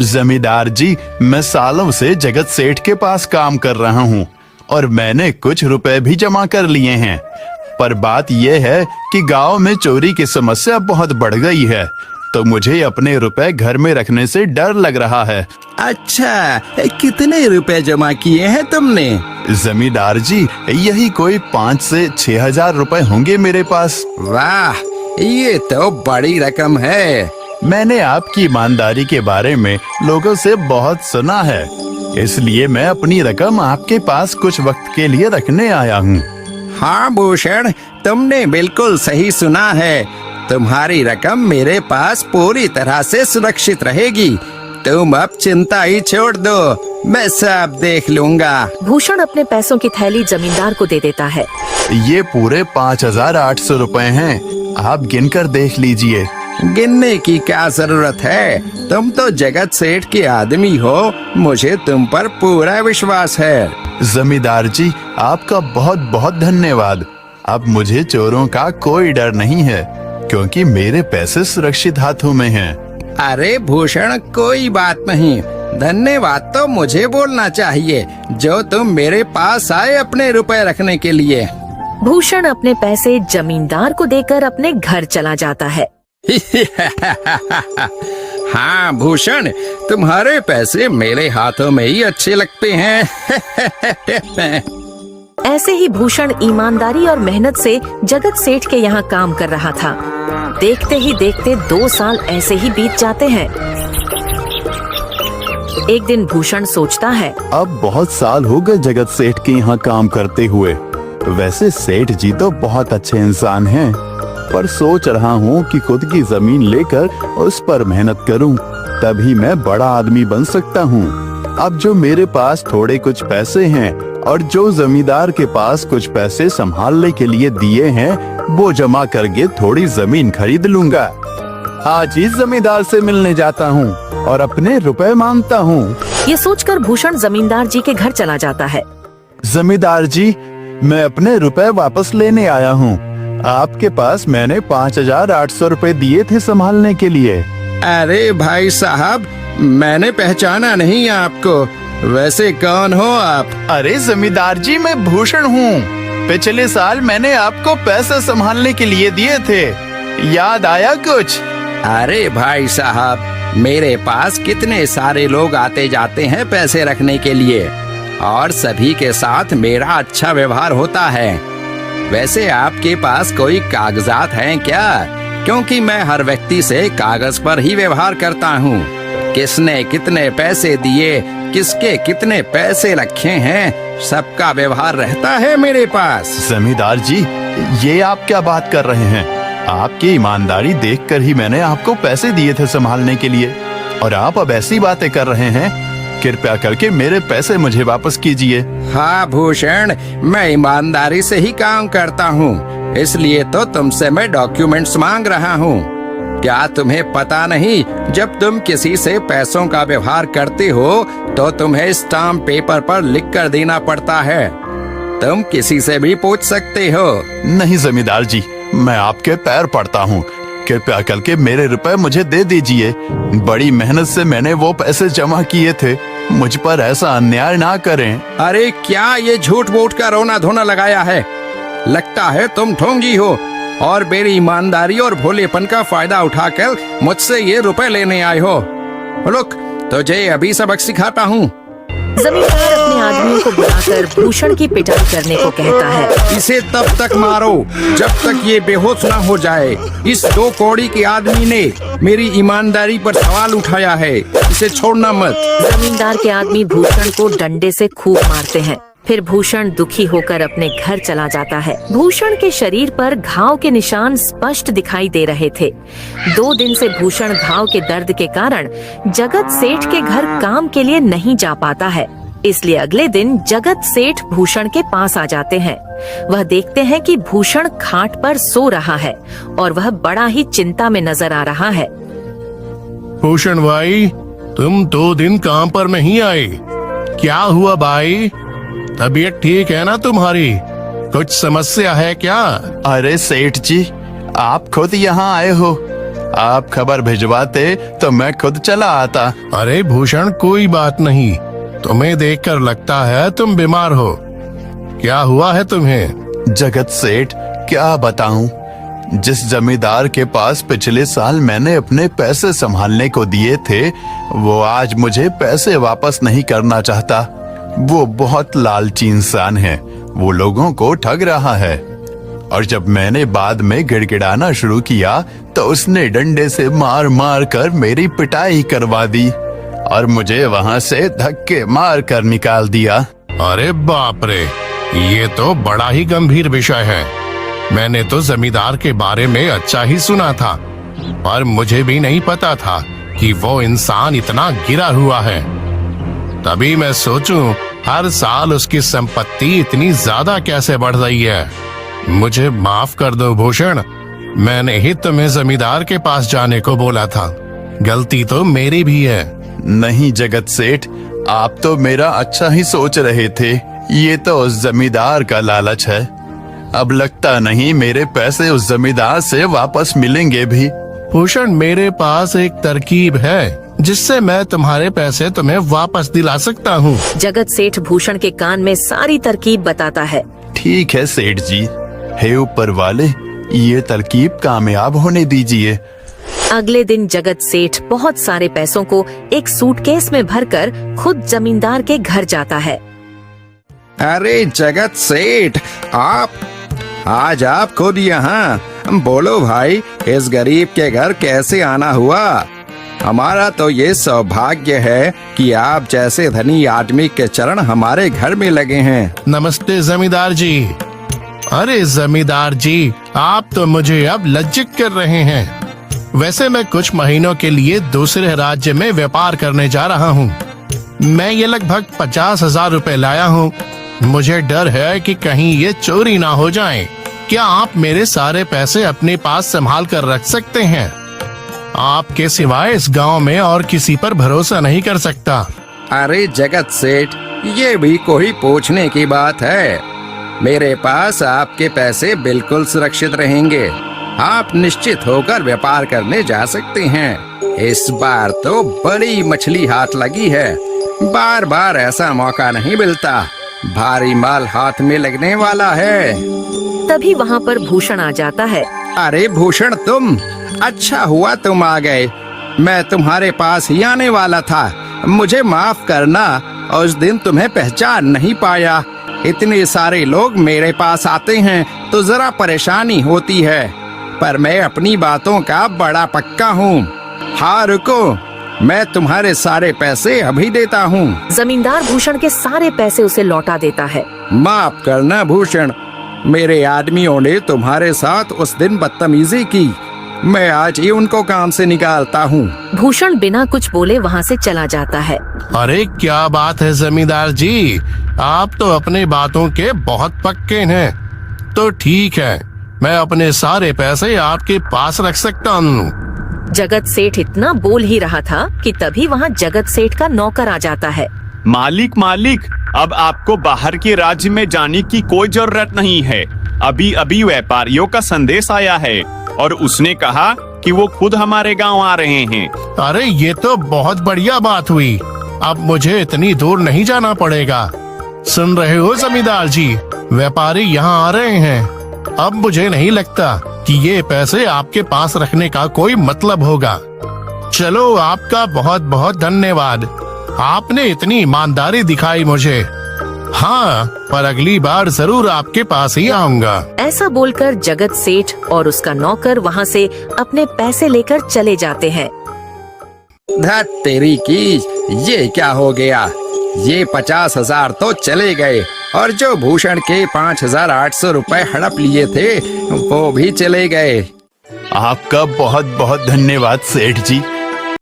जमींदार जी, मैं सालों से जगत सेठ के पास काम कर रहा हूँ और मैंने कुछ रुपए भी जमा कर लिए हैं। पर बात यह है कि गांव में चोरी की समस्या बहुत बढ़ गई है, तो मुझे अपने रुपए घर में रखने से डर लग रहा है। अच्छा, कितने रुपए जमा किए हैं तुमने? जमींदार जी, यही कोई 5 से 6 हजार रुपए होंगे मेरे पास। वाह, ये तो बड़ी रकम है। मैंने आपकी ईमानदारी के बारे में लोगों से बहुत सुना है, इसलिए मैं अपनी रकम आपके पास कुछ वक्त के लिए रखने आया हूँ। हाँ भूषण, तुमने बिल्कुल सही सुना है। तुम्हारी रकम मेरे पास पूरी तरह से सुरक्षित रहेगी। तुम अब चिंता ही छोड़ दो, मैं सब देख लूंगा। भूषण अपने पैसों की थैली जमींदार को दे देता है। ये पूरे 5,800 रुपए हैं, आप गिनकर देख लीजिए। गिनने की क्या जरूरत है, तुम तो जगत सेठ के आदमी हो, मुझे तुम पर पूरा विश्वास है। जमींदार जी, आपका बहुत बहुत धन्यवाद। अब मुझे चोरों का कोई डर नहीं है, क्योंकि मेरे पैसे सुरक्षित हाथों में हैं। अरे भूषण, कोई बात नहीं, धन्यवाद तो मुझे बोलना चाहिए, जो तुम मेरे पास आए अपने रुपए रखने के लिए। भूषण अपने पैसे जमींदार को देकर अपने घर चला जाता है। हाँ भूषण, तुम्हारे पैसे मेरे हाथों में ही अच्छे लगते हैं। ऐसे ही भूषण ईमानदारी और मेहनत से जगत सेठ के यहाँ काम कर रहा था। देखते ही देखते 2 साल ऐसे ही बीत जाते हैं। एक दिन भूषण सोचता है, अब बहुत साल हो गए जगत सेठ के यहाँ काम करते हुए। वैसे सेठ जी तो बहुत अच्छे इंसान हैं, पर सोच रहा हूँ कि खुद की जमीन लेकर उस पर मेहनत करूँ, तभी मैं बड़ा आदमी बन सकता हूँ। अब जो मेरे पास थोड़े कुछ पैसे हैं और जो जमींदार के पास कुछ पैसे संभालने के लिए दिए हैं, वो जमा करके थोड़ी जमीन खरीद लूंगा। आज ही जमींदार से मिलने जाता हूँ और अपने रुपए मांगता हूँ। ये सोचकर भूषण जमींदार जी के घर चला जाता है। जमींदार जी, मैं अपने रुपए वापस लेने आया हूँ। आपके पास मैंने 5,800 रुपए दिए थे संभालने के लिए। अरे भाई साहब, मैंने पहचाना नहीं आपको, वैसे कौन हो आप? अरे जमींदार जी, मैं भूषण हूँ। पिछले साल मैंने आपको पैसे संभालने के लिए दिए थे, याद आया कुछ? अरे भाई साहब, मेरे पास कितने सारे लोग आते जाते हैं पैसे रखने के लिए, और सभी के साथ मेरा अच्छा व्यवहार होता है। वैसे आपके पास कोई कागजात हैं क्या? क्योंकि मैं हर व्यक्ति से कागज पर ही व्यवहार करता हूँ। किसने कितने पैसे दिए, किसके कितने पैसे रखे हैं, सबका व्यवहार रहता है मेरे पास। जमींदार जी, ये आप क्या बात कर रहे हैं? आपकी ईमानदारी देखकर ही मैंने आपको पैसे दिए थे संभालने के लिए, और आप अब ऐसी बातें कर रहे हैं। कृपया करके मेरे पैसे मुझे वापस कीजिए। हाँ भूषण, मैं ईमानदारी से ही काम करता हूँ, इसलिए तो तुमसे मैं डॉक्यूमेंट्स मांग रहा हूँ। क्या तुम्हें पता नहीं, जब तुम किसी से पैसों का व्यवहार करते हो तो तुम्हें स्टाम्प पेपर पर लिख कर देना पड़ता है। तुम किसी से भी पूछ सकते हो। नहीं जमींदार जी, मैं आपके पैर पड़ता हूँ, कृपया करके मेरे रुपए मुझे दे दीजिए। बड़ी मेहनत से मैंने वो पैसे जमा किए थे, मुझ पर ऐसा अन्याय ना करें। अरे क्या ये झूठ मूठ का रोना धोना लगाया है? लगता है तुम ढोंगी हो और मेरी ईमानदारी और भोलेपन का फायदा उठाकर मुझसे ये रुपए लेने आए हो। रुक, तुझे अभी सबक सिखाता हूँ। जमींदार अपने आदमियों को बुलाकर भूषण की पिटाई करने को कहता है। इसे तब तक मारो जब तक ये बेहोश ना हो जाए। इस 2 कौड़ी के आदमी ने मेरी ईमानदारी पर सवाल उठाया है, इसे छोड़ना मत। जमींदार के आदमी भूषण को डंडे से खूब मारते हैं। फिर भूषण दुखी होकर अपने घर चला जाता है। भूषण के शरीर पर घाव के निशान स्पष्ट दिखाई दे रहे थे। 2 दिन से भूषण घाव के दर्द के कारण जगत सेठ के घर काम के लिए नहीं जा पाता है। इसलिए अगले दिन जगत सेठ भूषण के पास आ जाते हैं। वह देखते हैं कि भूषण खाट पर सो रहा है और वह बड़ा ही चिंता में नजर आ रहा है। भूषण भाई, तुम 2 दिन काम पर नहीं आए, क्या हुआ भाई? तबीयत ठीक है ना तुम्हारी? कुछ समस्या है क्या? अरे सेठ जी, आप खुद यहाँ आए हो, आप खबर भिजवाते तो मैं खुद चला आता। अरे भूषण, कोई बात नहीं। तुम्हें देखकर लगता है तुम बीमार हो। क्या हुआ है तुम्हें? जगत सेठ, क्या बताऊं, जिस जमींदार के पास पिछले साल मैंने अपने पैसे संभालने को दिए थे, वो आज मुझे पैसे वापस नहीं करना चाहता। वो बहुत लालची इंसान है, वो लोगों को ठग रहा है। और जब मैंने बाद में गिड़गिड़ाना शुरू किया तो उसने डंडे से मार मार कर मेरी पिटाई करवा दी और मुझे वहां से धक्के मार कर निकाल दिया। अरे बाप रे, ये तो बड़ा ही गंभीर विषय है। मैंने तो जमींदार के बारे में अच्छा ही सुना था, पर मुझे भी नहीं पता था कि वो इंसान इतना गिरा हुआ है। तभी मैं सोचूं, हर साल उसकी संपत्ति इतनी ज्यादा कैसे बढ़ रही है। मुझे माफ कर दो भूषण, मैंने ही तुम्हें जमींदार के पास जाने को बोला था। गलती तो मेरी भी है। नहीं जगत सेठ, आप तो मेरा अच्छा ही सोच रहे थे। ये तो उस जमींदार का लालच है। अब लगता नहीं मेरे पैसे उस जमींदार से वापस मिलेंगे भी। भूषण, मेरे पास एक तरकीब है जिससे मैं तुम्हारे पैसे तुम्हें वापस दिला सकता हूँ। जगत सेठ भूषण के कान में सारी तरकीब बताता है। ठीक है सेठ जी, हे ऊपर वाले, ये तरकीब कामयाब होने दीजिए। अगले दिन जगत सेठ बहुत सारे पैसों को एक सूटकेस में भरकर खुद जमींदार के घर जाता है। अरे जगत सेठ, आज आप खुद यहाँ? बोलो भाई, इस गरीब के घर कैसे आना हुआ? हमारा तो ये सौभाग्य है कि आप जैसे धनी आदमी के चरण हमारे घर में लगे हैं। नमस्ते जमींदार जी। अरे जमींदार जी, आप तो मुझे अब लज्जित कर रहे हैं। वैसे मैं कुछ महीनों के लिए दूसरे राज्य में व्यापार करने जा रहा हूँ। मैं ये लगभग 50,000 रुपए लाया हूँ। मुझे डर है कि कहीं ये चोरी ना हो जाए। क्या आप मेरे सारे पैसे अपने पास संभाल कर रख सकते हैं? आपके सिवाय इस गांव में और किसी पर भरोसा नहीं कर सकता। अरे जगत सेठ, ये भी कोई पूछने की बात है? मेरे पास आपके पैसे बिल्कुल सुरक्षित रहेंगे। आप निश्चित होकर व्यापार करने जा सकते हैं। इस बार तो बड़ी मछली हाथ लगी है। बार बार ऐसा मौका नहीं मिलता। भारी माल हाथ में लगने वाला है। तभी वहाँ पर भूषण आ जाता है। अरे भूषण, तुम? अच्छा हुआ तुम आ गए। मैं तुम्हारे पास ही आने वाला था। मुझे माफ करना, उस दिन तुम्हें पहचान नहीं पाया। इतने सारे लोग मेरे पास आते हैं तो जरा परेशानी होती है, पर मैं अपनी बातों का बड़ा पक्का हूँ। हाँ रुको, मैं तुम्हारे सारे पैसे अभी देता हूँ। जमींदार भूषण के सारे पैसे उसे लौटा देता है। माफ करना भूषण, मेरे आदमियों ने तुम्हारे साथ उस दिन बदतमीजी की। मैं आज ही उनको काम से निकालता हूँ। भूषण बिना कुछ बोले वहाँ से चला जाता है। अरे क्या बात है जमींदार जी, आप तो अपने बातों के बहुत पक्के हैं। तो ठीक है, मैं अपने सारे पैसे आपके पास रख सकता हूँ। जगत सेठ इतना बोल ही रहा था कि तभी वहाँ जगत सेठ का नौकर आ जाता है। मालिक, अब आपको बाहर के राज्य में जाने की कोई जरूरत नहीं है। अभी अभी व्यापारियों का संदेश आया है और उसने कहा कि वो खुद हमारे गांव आ रहे हैं। अरे ये तो बहुत बढ़िया बात हुई। अब मुझे इतनी दूर नहीं जाना पड़ेगा। सुन रहे हो जमींदार जी, व्यापारी यहाँ आ रहे हैं। अब मुझे नहीं लगता कि ये पैसे आपके पास रखने का कोई मतलब होगा। चलो, आपका बहुत बहुत धन्यवाद। आपने इतनी ईमानदारी दिखाई मुझे। हाँ, पर अगली बार जरूर आपके पास ही आऊंगा। ऐसा बोलकर जगत सेठ और उसका नौकर वहाँ से अपने पैसे लेकर चले जाते हैं। धत तेरी की, ये क्या हो गया? ये 50,000 तो चले गए और जो भूषण के 5,800 रुपए हड़प लिए थे वो भी चले गए। आपका बहुत बहुत धन्यवाद सेठ जी।